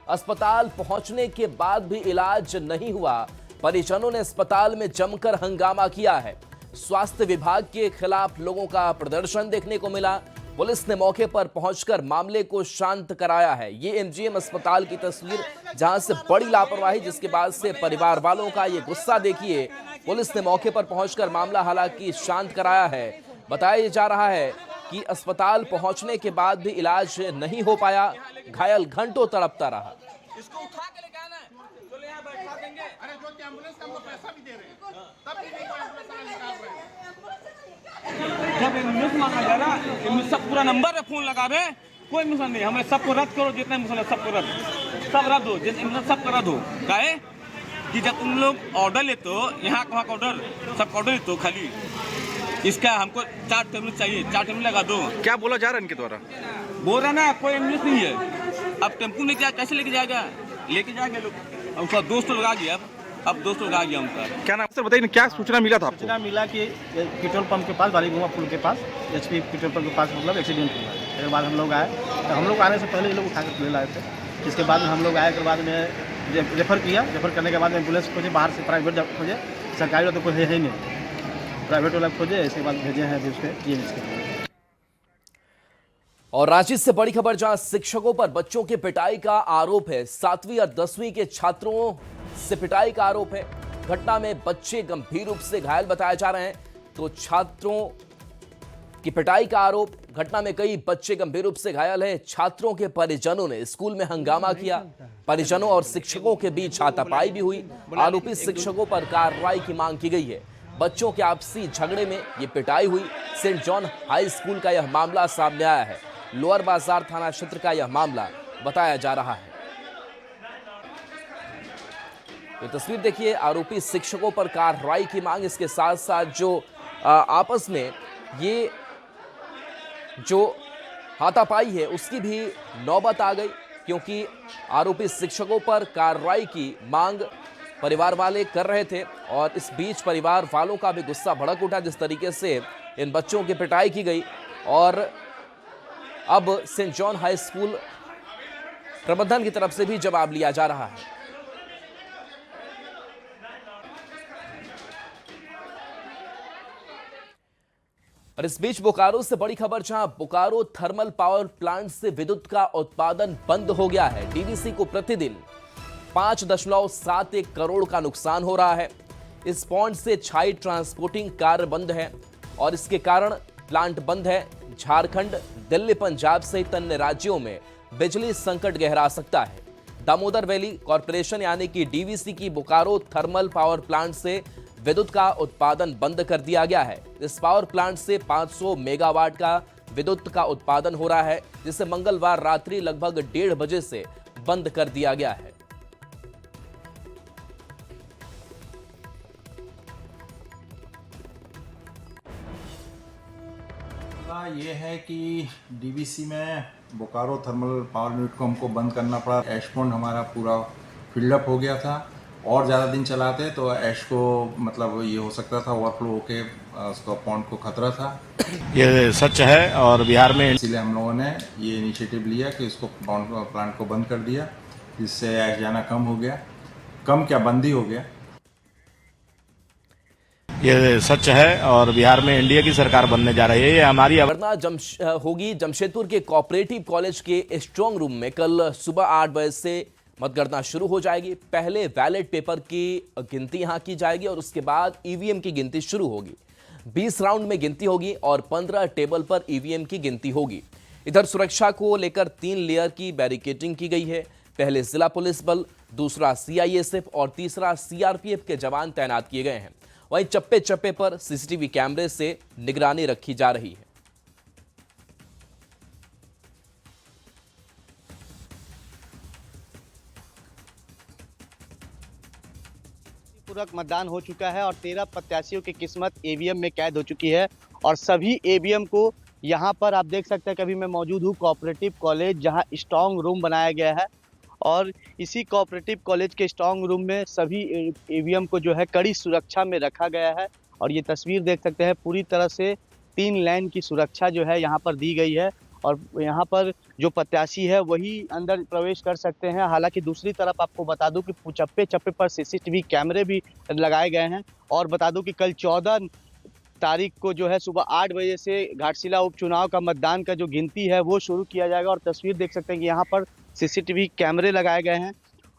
अस्पताल पहुंचने के बाद भी इलाज नहीं हुआ। परिजनों ने अस्पताल में जमकर हंगामा किया है। स्वास्थ्य विभाग के खिलाफ लोगों का प्रदर्शन देखने को मिला। पुलिस ने मौके पर पहुंचकर मामले को शांत कराया है। ये एमजीएम अस्पताल की तस्वीर, जहां से बड़ी लापरवाही, जिसके बाद से परिवार वालों का ये गुस्सा देखिए। पुलिस ने मौके पर पहुंचकर मामला हालांकि शांत कराया है। बताया जा रहा है कि अस्पताल पहुंचने के बाद भी इलाज नहीं हो पाया। घायल घंटों तड़पता रहा। इसको उठा के लेके आना है, तो ले यहाँ बैठा देंगे। अरे जो कि एम्बुलेंस का हमको पैसा भी दे रहे हैं, तब भी नहीं कोई एम्बुलेंस वाला निकाल रहे हैं। जब एम्बुलेंस मांगा जा रहा है, सब पूरा नंबर पे फोन लगा रहे, कोई मिशन नहीं। हमें सबको रद्द करो, जितने मिशन है सबको रद्द, सब रद्द हो, जिस एम्बुलेंस सबको रद्द हो। काहे कि जब तुम लोग ऑर्डर लेते हो, यहाँ का ऑर्डर, सब ऑर्डर लेते हो, खाली इसका हमको 4 टेबलेट चाहिए, 4 टेबलेट लगा दो। क्या बोला जा रहा है इनके द्वारा? बोल रहा ना कोई एम्बुलेंस नहीं है। अब टेम्पू नहीं जाए, कैसे लेके जाएगा? लेके जाएंगे लोग। अब उसका दोस्त लोग आ गया, अब दोस्त लोग आ गया उनका। क्या नाम सर बताइए, क्या सूचना मिला था आपको? सूचना मिला कि पेट्रोल पंप के पास, बालीगुमा पुल के पास, एचपी पेट्रोल पंप के पास मतलब एक्सीडेंट हुआ। उसके बाद हम लोग आए, तो हम लोग आने से पहले ये लोग उठा कर ले लाए थे। इसके बाद में हम लोग आए, के बाद में रेफ़र किया। रेफ़र करने के बाद में एम्बुलेंस खोजे, बाहर से प्राइवेट खोजे, सरकारी वाला तो कोई है ही नहीं, प्राइवेट वाला खोजे। इसके बाद भेजे हैं अभी उसके टीएमएच के। और रांची से बड़ी खबर, जहां शिक्षकों पर बच्चों की पिटाई का आरोप है। 7वीं और 10वीं के छात्रों से पिटाई का आरोप है। घटना में बच्चे गंभीर रूप से घायल बताए जा रहे हैं। तो छात्रों की पिटाई का आरोप, घटना में कई बच्चे गंभीर रूप से घायल हैं। छात्रों के परिजनों ने स्कूल में हंगामा किया। परिजनों और शिक्षकों के बीच हाथापाई भी हुई। आरोपी शिक्षकों पर कार्रवाई की मांग की गई है। बच्चों के आपसी झगड़े में ये पिटाई हुई। सेंट जॉन हाई स्कूल का यह मामला सामने आया है। लोअर बाजार थाना क्षेत्र का यह मामला बताया जा रहा है। ये तस्वीर देखिए, आरोपी शिक्षकों पर कार्रवाई की मांग, इसके साथ साथ जो आपस में ये जो हाथापाई है उसकी भी नौबत आ गई, क्योंकि आरोपी शिक्षकों पर कार्रवाई की मांग परिवार वाले कर रहे थे। और इस बीच परिवार वालों का भी गुस्सा भड़क उठा, जिस तरीके से इन बच्चों की पिटाई की गई। और अब सेंट जॉन हाई स्कूल प्रबंधन की तरफ से भी जवाब लिया जा रहा है। और इस बीच बोकारो से बड़ी खबर, जहां बोकारो थर्मल पावर प्लांट से विद्युत का उत्पादन बंद हो गया है। डीवीसी को प्रतिदिन 5.71 करोड़ का नुकसान हो रहा है। इस पॉइंट से छाई ट्रांसपोर्टिंग कार्य बंद है और इसके कारण प्लांट बंद है। झारखंड, दिल्ली, पंजाब सहित अन्य राज्यों में बिजली संकट गहरा सकता है। दामोदर वैली कॉरपोरेशन यानी कि डीवीसी की बोकारो थर्मल पावर प्लांट से विद्युत का उत्पादन बंद कर दिया गया है। इस पावर प्लांट से 500 मेगावाट का विद्युत का उत्पादन हो रहा है, जिसे मंगलवार रात्रि लगभग 1:30 बजे से बंद कर दिया गया है। ये है कि डीवीसी में बोकारो थर्मल पावर यूनिट को हमको बंद करना पड़ा। ऐश पॉइंट हमारा पूरा फिल्डअप हो गया था और ज़्यादा दिन चलाते तो ऐश को मतलब ये हो सकता था, ओवरफ्लो होके उसका पॉइंट को खतरा था। ये सच है और बिहार में इसीलिए हम लोगों ने ये इनिशिएटिव लिया कि इसको प्लांट को बंद कर दिया, जिससे ऐश जाना कम हो गया। कम क्या, बंद ही हो गया। ये सच है और बिहार में एनडीए की सरकार बनने जा रही है। ये हमारी होगी जमशेदपुर के कोऑपरेटिव कॉलेज के स्ट्रांग रूम में कल सुबह 8 बजे से मतगणना शुरू हो जाएगी। पहले बैलेट पेपर की गिनती यहां की जाएगी और उसके बाद ईवीएम की गिनती शुरू होगी। 20 राउंड में गिनती होगी और 15 टेबल पर ईवीएम की गिनती होगी। इधर सुरक्षा को लेकर 3 लेयर की बैरिकेडिंग की गई है। पहले जिला पुलिस बल, दूसरा सीआईएसएफ और तीसरा सीआरपीएफ के जवान तैनात किए गए हैं। वहीं चप्पे चप्पे पर सीसीटीवी कैमरे से निगरानी रखी जा रही है। पूरक मतदान हो चुका है और 13 प्रत्याशियों की किस्मत ईवीएम में कैद हो चुकी है और सभी ईवीएम को यहाँ पर आप देख सकते हैं कि अभी मैं मौजूद हूँ कोऑपरेटिव कॉलेज, जहाँ स्ट्रांग रूम बनाया गया है और इसी कोऑपरेटिव कॉलेज के स्ट्रांग रूम में सभी ईवीएम को जो है कड़ी सुरक्षा में रखा गया है। और ये तस्वीर देख सकते हैं, पूरी तरह से 3 लाइन की सुरक्षा जो है यहाँ पर दी गई है और यहाँ पर जो प्रत्याशी है वही अंदर प्रवेश कर सकते हैं। हालांकि दूसरी तरफ आपको बता दूं कि चप्पे चप्पे पर सीसीटीवी कैमरे भी लगाए गए हैं। और बता दूं कि कल 14 तारीख को जो है सुबह 8 बजे से घाटशिला उपचुनाव का मतदान का जो गिनती है वो शुरू किया जाएगा। और तस्वीर देख सकते हैं कि यहाँ पर सीसीटीवी कैमरे लगाए गए हैं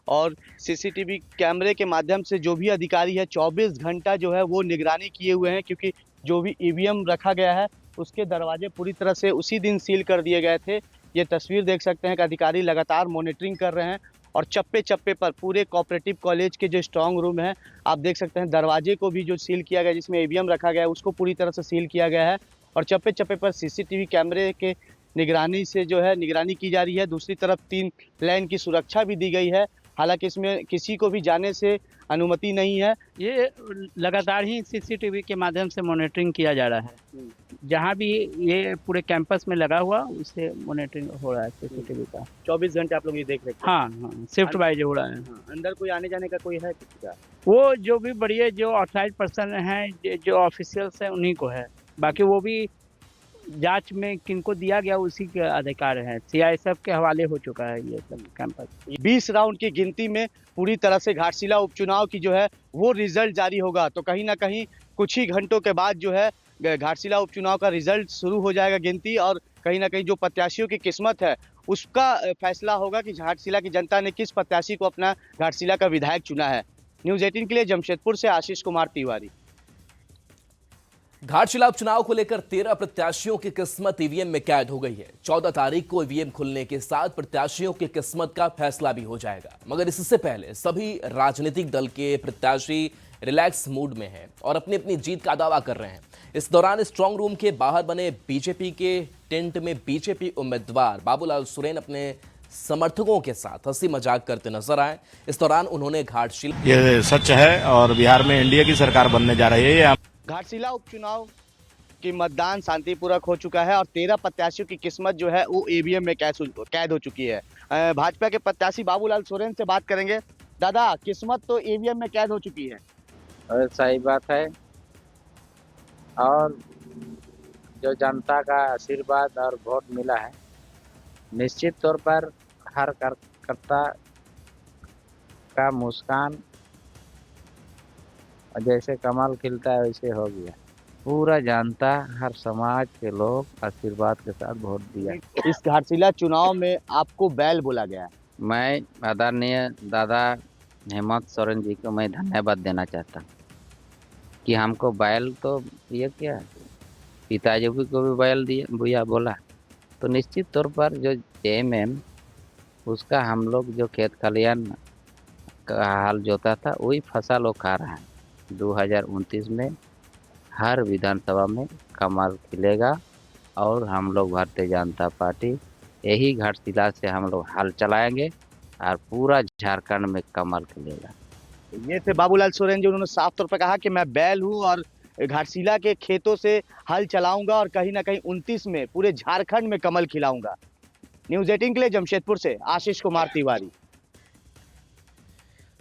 और सीसीटीवी कैमरे के माध्यम से जो भी अधिकारी है 24 घंटा जो है वो निगरानी किए हुए हैं, क्योंकि जो भी ईवीएम रखा गया है उसके दरवाजे पूरी तरह से उसी दिन सील कर दिए गए थे। ये तस्वीर देख सकते हैं कि अधिकारी लगातार मॉनिटरिंग कर रहे हैं और चप्पे चप्पे पर पूरे कोऑपरेटिव कॉलेज के जो स्ट्रांग रूम है आप देख सकते हैं दरवाजे को भी जो सील किया गया, जिसमें ईवीएम रखा गया है उसको पूरी तरह से सील किया गया है और चप्पे चप्पे पर सीसीटीवी कैमरे के निगरानी से जो है निगरानी की जा रही है। दूसरी तरफ 3 लाइन की सुरक्षा भी दी गई है। हालांकि इसमें किसी को भी जाने से अनुमति नहीं है। ये लगातार ही सीसीटीवी के माध्यम से मॉनिटरिंग किया जा रहा है। जहाँ भी ये पूरे कैंपस में लगा हुआ उससे मॉनिटरिंग हो रहा है सीसीटीवी का। 24 घंटे आप लोग ये देख रहे हैं। हाँ, शिफ्ट वाइज हो रहा है। अंदर कोई आने जाने का कोई है किसी का? वो जो भी बढ़िया जो ऑथराइज पर्सन हैं जो ऑफिशियल्स हैं उन्हीं को है। बाकी वो भी जांच में किनको दिया गया उसी के अधिकार है। सीआईएसएफ के हवाले हो चुका है ये सब कैंपस। 20 राउंड की गिनती में पूरी तरह से घाटशिला उपचुनाव की जो है वो रिजल्ट जारी होगा। तो कहीं ना कहीं कुछ ही घंटों के बाद जो है घाटशिला उपचुनाव का रिजल्ट शुरू हो जाएगा गिनती और कहीं ना कहीं जो प्रत्याशियों की किस्मत है उसका फैसला होगा कि घाटशिला की जनता ने किस प्रत्याशी को अपना घाटशिला का विधायक चुना है। न्यूज़ 18 के लिए जमशेदपुर से आशीष कुमार तिवारी। घाटशिला उपचुनाव को लेकर 13 प्रत्याशियों की किस्मत ईवीएम में कैद हो गई है। 14 तारीख को ईवीएम खुलने के साथ प्रत्याशियों की किस्मत का फैसला भी हो जाएगा। मगर इससे पहले सभी राजनीतिक दल के प्रत्याशी रिलैक्स मूड में हैं और अपनी अपनी जीत का दावा कर रहे हैं। इस दौरान स्ट्रांग रूम के बाहर बने बीजेपी के टेंट में बीजेपी उम्मीदवार बाबूलाल सुरेन अपने समर्थकों के साथ हंसी मजाक करते नजर आए। इस दौरान उन्होंने घाटशिला ये सच है और बिहार में एनडीए की सरकार बनने जा रही है। घाटशिला उपचुनाव की मतदान शांतिपूर्वक हो चुका है और 13 प्रत्याशियों की किस्मत जो है वो ईवीएम में कैद हो चुकी है। भाजपा के प्रत्याशी बाबूलाल सोरेन से बात करेंगे। दादा, किस्मत तो ईवीएम में कैद हो चुकी है। सही बात है और जो जनता का आशीर्वाद और वोट मिला है निश्चित तौर पर हर कार्यकर्ता का मुस्कान जैसे कमल खिलता है वैसे हो गया। पूरा जनता हर समाज के लोग आशीर्वाद के साथ वोट दिया। इस घाटशिला चुनाव में आपको बैल बोला गया है। मैं आदरणीय दादा हेमंत सोरेन जी को मैं धन्यवाद देना चाहता हूँ कि हमको बैल तो ये क्या पिताजी को भी बैल दिया भैया बोला। तो निश्चित तौर पर जो जेएमएम उसका हम लोग जो खेत खलियान का हाल जोता था वही फसल वो खा रहा है। 2029 में हर विधानसभा में कमल खिलेगा और हम लोग भारतीय जनता पार्टी यही घाटशिला से हम लोग हाल चलाएंगे और पूरा झारखंड में कमल खिलेगा। ये थे बाबूलाल सोरेन जी। उन्होंने साफ तौर पर कहा कि मैं बैल हूँ और घाटशिला के खेतों से हल चलाऊंगा और कहीं ना कहीं 29 में पूरे झारखंड में कमल खिलाऊंगा। न्यूज़ 18 के लिए जमशेदपुर से आशीष कुमार तिवारी।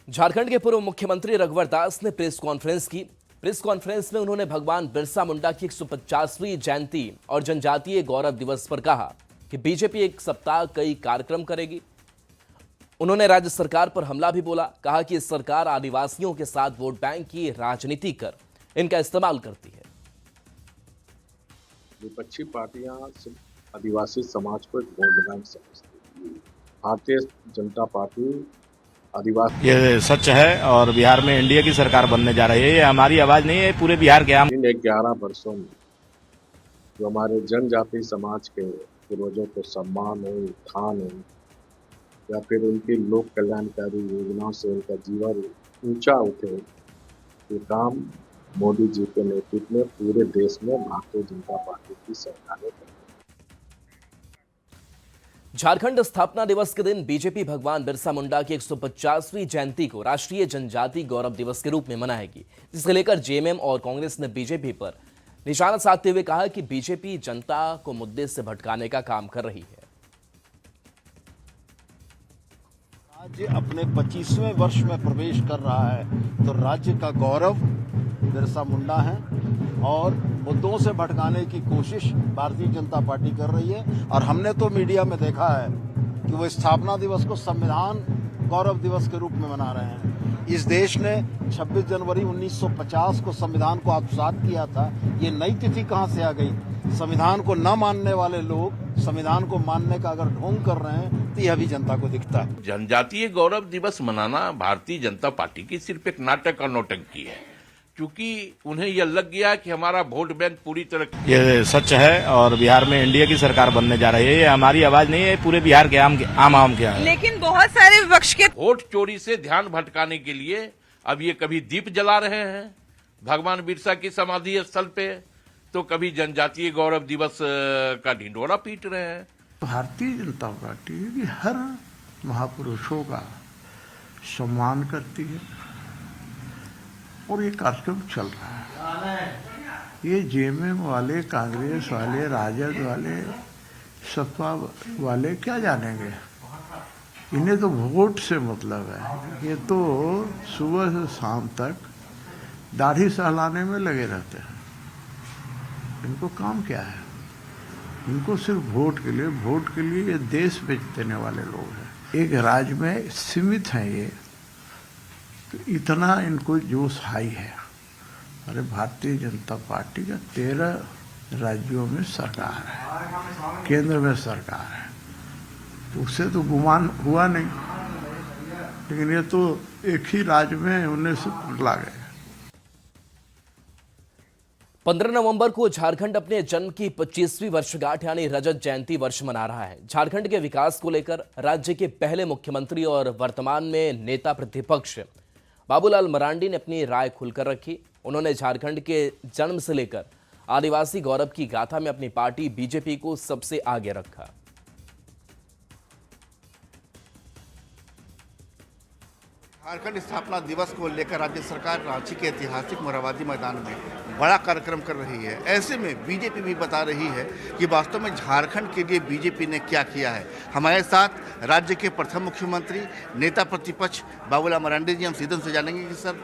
झारखंड के पूर्व मुख्यमंत्री रघुवर दास ने प्रेस कॉन्फ्रेंस की। प्रेस कॉन्फ्रेंस में उन्होंने भगवान बिरसा मुंडा की 150वीं जयंती और जनजातीय गौरव दिवस पर कहा कि बीजेपी एक सप्ताह कई कार्यक्रम करेगी। उन्होंने राज्य सरकार पर हमला भी बोला। कहा कि इस सरकार आदिवासियों के साथ वोट बैंक की राजनीति कर इनका इस्तेमाल करती है। विपक्षी पार्टियां सिर्फ आदिवासी समाज को एक वोट बैंक समझती हैं। भारतीय जनता पार्टी आदिवासी ये सच है और बिहार में एनडीए की सरकार बनने जा रही है। ये हमारी आवाज नहीं है, पूरे बिहार के हम 11 वर्षों में जो हमारे जनजाति समाज के पूर्वजों को सम्मान हो, उत्थान हो या फिर उनकी लोक कल्याणकारी योजनाओं से उनका जीवन ऊंचा उठे, ये काम मोदी जी के नेतृत्व में पूरे देश में भारतीय जनता पार्टी की सरकार है। झारखंड स्थापना दिवस के दिन बीजेपी भगवान बिरसा मुंडा की 150वीं जयंती को राष्ट्रीय जनजाति गौरव दिवस के रूप में मनाएगी, जिसको लेकर जेएमएम और कांग्रेस ने बीजेपी पर निशाना साधते हुए कहा कि बीजेपी जनता को मुद्दे से भटकाने का काम कर रही है। राज्य अपने 25वें वर्ष में प्रवेश कर रहा है तो राज्य का गौरव बिरसा मुंडा है और मुद्दों से भटकाने की कोशिश भारतीय जनता पार्टी कर रही है। और हमने तो मीडिया में देखा है कि वो स्थापना दिवस को संविधान गौरव दिवस के रूप में मना रहे हैं। इस देश ने 26 जनवरी 1950 को संविधान को आत्मसात किया था। ये नई तिथि कहाँ से आ गई? संविधान को न मानने वाले लोग संविधान को मानने का अगर ढोंग कर रहे हैं तो यह भी जनता को दिखता है। जनजातीय गौरव दिवस मनाना भारतीय जनता पार्टी की सिर्फ एक नाटक और नौटंकी है, क्योंकि उन्हें यह लग गया कि हमारा वोट बैंक पूरी तरह ये सच है और बिहार में एनडीए की सरकार बनने जा रही है। ये हमारी आवाज नहीं है, पूरे बिहार के आम के यहाँ है। लेकिन बहुत सारे विपक्ष के वोट चोरी से ध्यान भटकाने के लिए अब ये कभी दीप जला रहे हैं भगवान बिरसा की समाधि स्थल पे, तो कभी जनजातीय गौरव दिवस का ढिंढोरा पीट रहे हैं। भारतीय जनता पार्टी भी हर महापुरुषों का सम्मान करती है और ये कार्यक्रम चल रहा है। ये जेएमएम वाले, कांग्रेस वाले, राजद वाले, सपा वाले क्या जानेंगे? इन्हें तो वोट से मतलब है। ये तो सुबह से शाम तक दाढ़ी सहलाने में लगे रहते हैं। इनको काम क्या है? इनको सिर्फ वोट के लिए ये देश बेच देने वाले लोग हैं। एक राज्य में सीमित हैं ये, तो इतना इनको जोश हाई है। अरे भारतीय जनता पार्टी का 13 राज्यों में सरकार है, केंद्र में सरकार है, तो उससे तो गुमान हुआ नहीं। लेकिन ये तो एक ही राज्य में उन्हें से पगला गए। 15 नवंबर को झारखंड अपने जन्म की 25वीं वर्षगांठ यानी रजत जयंती वर्ष मना रहा है। झारखंड के विकास को लेकर राज्य के पहले मुख्यमंत्री और वर्तमान में नेता प्रतिपक्ष बाबूलाल मरांडी ने अपनी राय खुलकर रखी। उन्होंने झारखंड के जन्म से लेकर आदिवासी गौरव की गाथा में अपनी पार्टी बीजेपी को सबसे आगे रखा। झारखंड स्थापना दिवस को लेकर राज्य सरकार रांची के ऐतिहासिक मोरहाबादी मैदान में बड़ा कार्यक्रम कर रही है। ऐसे में बीजेपी भी बता रही है कि वास्तव में झारखंड के लिए बीजेपी ने क्या किया है। हमारे साथ राज्य के प्रथम मुख्यमंत्री नेता प्रतिपक्ष बाबूलाल मरांडी जी, हम सीधे से जानेंगे कि सर,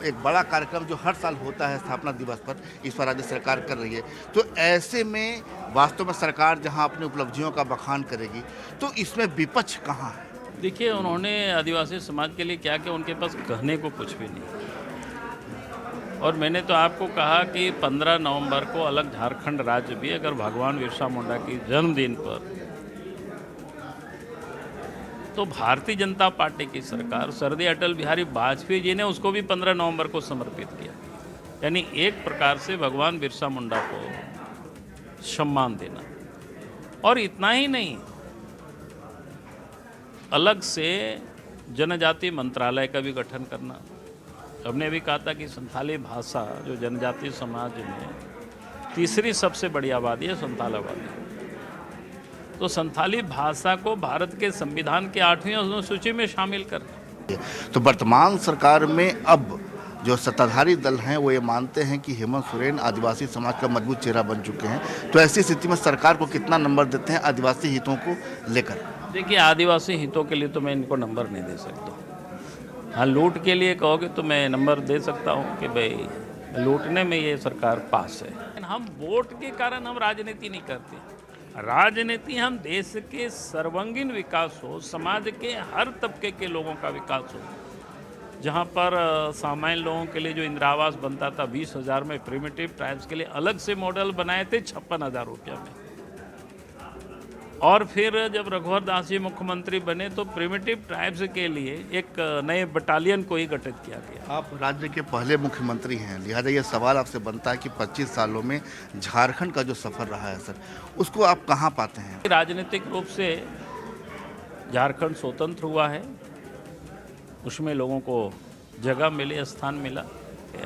एक बड़ा कार्यक्रम जो हर साल होता है स्थापना दिवस पर, इस पर राज्य सरकार कर रही है, तो ऐसे में वास्तव में सरकार जहां अपनी उपलब्धियों का बखान करेगी तो इसमें विपक्ष कहाँ है? देखिए, उन्होंने आदिवासी समाज के लिए क्या किया, उनके पास कहने को कुछ भी नहीं। और मैंने तो आपको कहा कि 15 नवंबर को अलग झारखंड राज्य भी अगर भगवान बिरसा मुंडा की जन्मदिन पर, तो भारतीय जनता पार्टी की सरकार स्वर्गीय अटल बिहारी वाजपेयी जी ने उसको भी 15 नवंबर को समर्पित किया। यानी एक प्रकार से भगवान बिरसा मुंडा को सम्मान देना। और इतना ही नहीं, अलग से जनजाति मंत्रालय का भी गठन करना। हमने अभी कहा था कि संथाली भाषा जो जनजातीय समाज में तीसरी सबसे बड़ी आबादी है, संथाल आबादी, तो संथाली भाषा को भारत के संविधान के 8वीं अनुसूची में शामिल करना। तो वर्तमान सरकार में अब जो सत्ताधारी दल हैं वो ये मानते हैं कि हेमंत सोरेन आदिवासी समाज का मजबूत चेहरा बन चुके हैं, तो ऐसी स्थिति में सरकार को कितना नंबर देते हैं आदिवासी हितों को लेकर? देखिए, आदिवासी हितों के लिए तो मैं इनको नंबर नहीं दे सकता। हाँ, लूट के लिए कहोगे तो मैं नंबर दे सकता हूँ कि भाई लूटने में ये सरकार पास है। हम वोट के कारण हम राजनीति नहीं करते। राजनीति हम देश के सर्वांगीण विकास हो, समाज के हर तबके के लोगों का विकास हो। जहाँ पर सामान्य लोगों के लिए जो इंदिरा आवास बनता था 20,000 में, प्रिमिटिव ट्राइब्स के लिए अलग से मॉडल बनाए थे 56,000 रुपया में। और फिर जब रघुवर दास जी मुख्यमंत्री बने तो प्रिमिटिव ट्राइब्स के लिए एक नए बटालियन को ही गठित किया गया। आप राज्य के पहले मुख्यमंत्री हैं, लिहाजा ये सवाल आपसे बनता है कि 25 सालों में झारखंड का जो सफ़र रहा है सर, उसको आप कहाँ पाते हैं? राजनीतिक रूप से झारखंड स्वतंत्र हुआ है, उसमें लोगों को जगह मिली, स्थान मिला।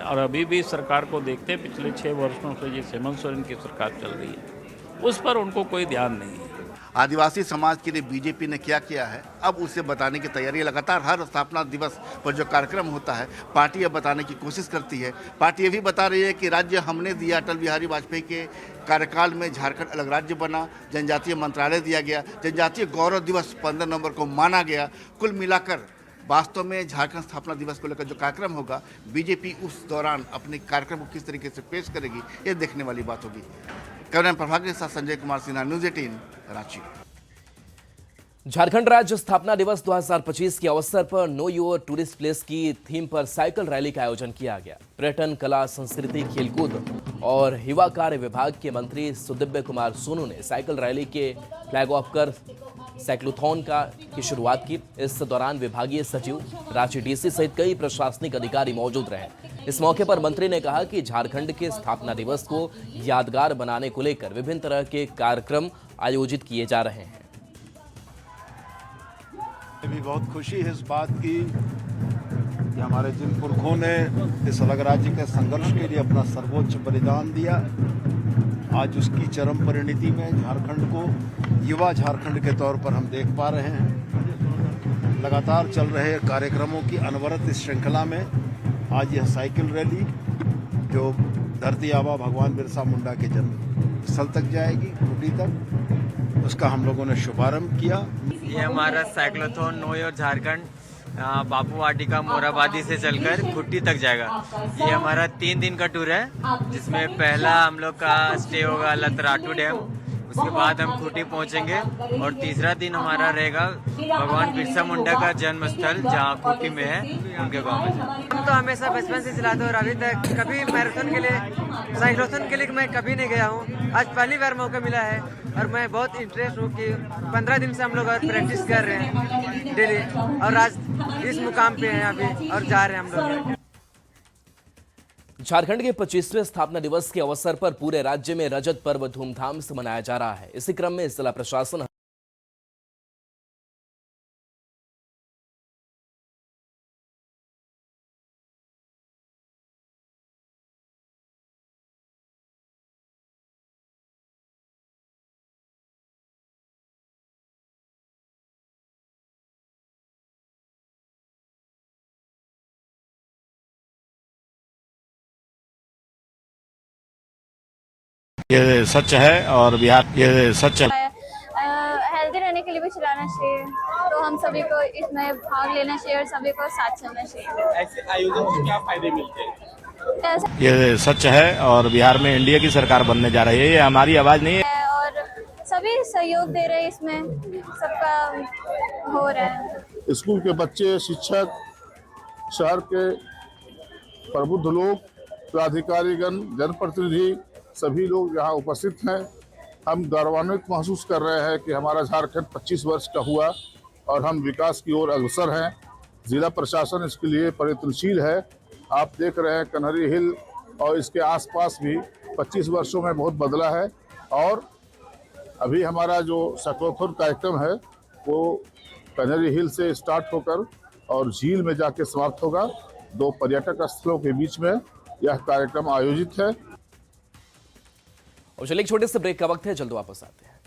और अभी भी सरकार को देखते हैं, पिछले 6 वर्षों से जिस हेमंत सोरेन की सरकार चल रही है उस पर उनको कोई ध्यान नहीं है। आदिवासी समाज के लिए बीजेपी ने क्या किया है, अब उसे बताने की तैयारी लगातार हर स्थापना दिवस पर जो कार्यक्रम होता है पार्टी अब बताने की कोशिश करती है। पार्टी ये भी बता रही है कि राज्य हमने दिया, अटल बिहारी वाजपेयी के कार्यकाल में झारखंड अलग राज्य बना, जनजातीय मंत्रालय दिया गया, जनजातीय गौरव दिवस 15 नवंबर को माना गया। कुल मिलाकर वास्तव में झारखंड स्थापना दिवस को लेकर जो कार्यक्रम होगा, बीजेपी उस दौरान अपने कार्यक्रम को किस तरीके से पेश करेगी, ये देखने वाली बात होगी। कैमरामैन प्रभाकर के साथ संजय कुमार सिन्हा, न्यूज़ 18 रांची। झारखंड राज्य स्थापना दिवस 2025 के अवसर पर नो योर टूरिस्ट प्लेस की थीम पर साइकिल रैली का आयोजन किया गया। पर्यटन, कला, संस्कृति, खेलकूद और युवा कार्य विभाग के मंत्री सुदिव्य कुमार सोनू ने साइकिल रैली के फ्लैग ऑफ कर साइक्लोथॉन की शुरुआत की। इस दौरान विभागीय सचिव, रांची डीसी सहित कई प्रशासनिक अधिकारी मौजूद रहे। इस मौके पर मंत्री ने कहा कि झारखंड के स्थापना दिवस को यादगार बनाने को लेकर विभिन्न तरह के कार्यक्रम आयोजित किए जा रहे हैं। भी बहुत खुशी है इस बात की कि हमारे जिन पुरखों ने इस अलग राज्य के संघर्ष के लिए अपना सर्वोच्च बलिदान दिया, आज उसकी चरम परिणति में झारखंड को युवा झारखंड के तौर पर हम देख पा रहे हैं। लगातार चल रहे कार्यक्रमों की अनवरत इस श्रृंखला में आज यह साइकिल रैली जो धरती आबा भगवान बिरसा मुंडा के जन्म स्थल तक जाएगी, कुटी तक, उसका हम लोगों ने शुभारंभ किया। ये हमारा cyclothon know your Jharkhand Bapu Vatika Morabadi से चलकर खुट्टी तक जाएगा। ये हमारा 3 दिन का टूर है, जिसमें पहला हम लोग का स्टे होगा लतराटू डैम, उसके बाद हम खुट्टी पहुंचेंगे और तीसरा दिन हमारा रहेगा भगवान बिरसा मुंडा का जन्म स्थल जहाँ खुट्टी में है, उनके गाँव में। हम तो हमेशा बचपन से चलाते और अभी तक कभी मैराथन के लिए, साइक्लोथॉन के लिए मैं कभी नहीं गया हूँ। आज पहली बार मौका मिला है और मैं बहुत इंटरेस्ट हूँ कि 15 दिन से हम लोग और प्रैक्टिस कर रहे हैं डेली, और आज इस मुकाम पे हैं अभी और जा रहे हैं हम लोग। झारखंड के 25वें स्थापना दिवस के अवसर पर पूरे राज्य में रजत पर्व धूमधाम से मनाया जा रहा है। इसी क्रम में जिला प्रशासन ये सच है और बिहार ये सच है। हेल्दी रहने के लिए भी चलाना चाहिए, तो हम सभी को इसमें भाग लेना चाहिए और सभी को साथ चलना चाहिए। ऐसे आयोजन से क्या फायदे मिलते हैं? ये सच है और बिहार में एनडीए की सरकार बनने जा रही है, ये हमारी आवाज नहीं है। और सभी सहयोग दे रहे हैं, इसमें सबका हो रहा है। स्कूल के बच्चे, शिक्षक, शहर के प्रबुद्ध लोग, प्राधिकारीगण, जनप्रतिनिधि, सभी लोग यहाँ उपस्थित हैं। हम गौरवान्वित महसूस कर रहे हैं कि हमारा झारखंड 25 वर्ष का हुआ और हम विकास की ओर अग्रसर हैं। जिला प्रशासन इसके लिए प्रयत्नशील है। आप देख रहे हैं कन्हरी हिल और इसके आसपास भी 25 वर्षों में बहुत बदला है। और अभी हमारा जो साइक्लोथॉन कार्यक्रम है वो कन्हरी हिल से स्टार्ट होकर और झील में जाके समाप्त होगा। 2 पर्यटक स्थलों के बीच में यह कार्यक्रम आयोजित है। और चलिए एक छोटे से ब्रेक का वक्त है, जल्द वापस आते हैं।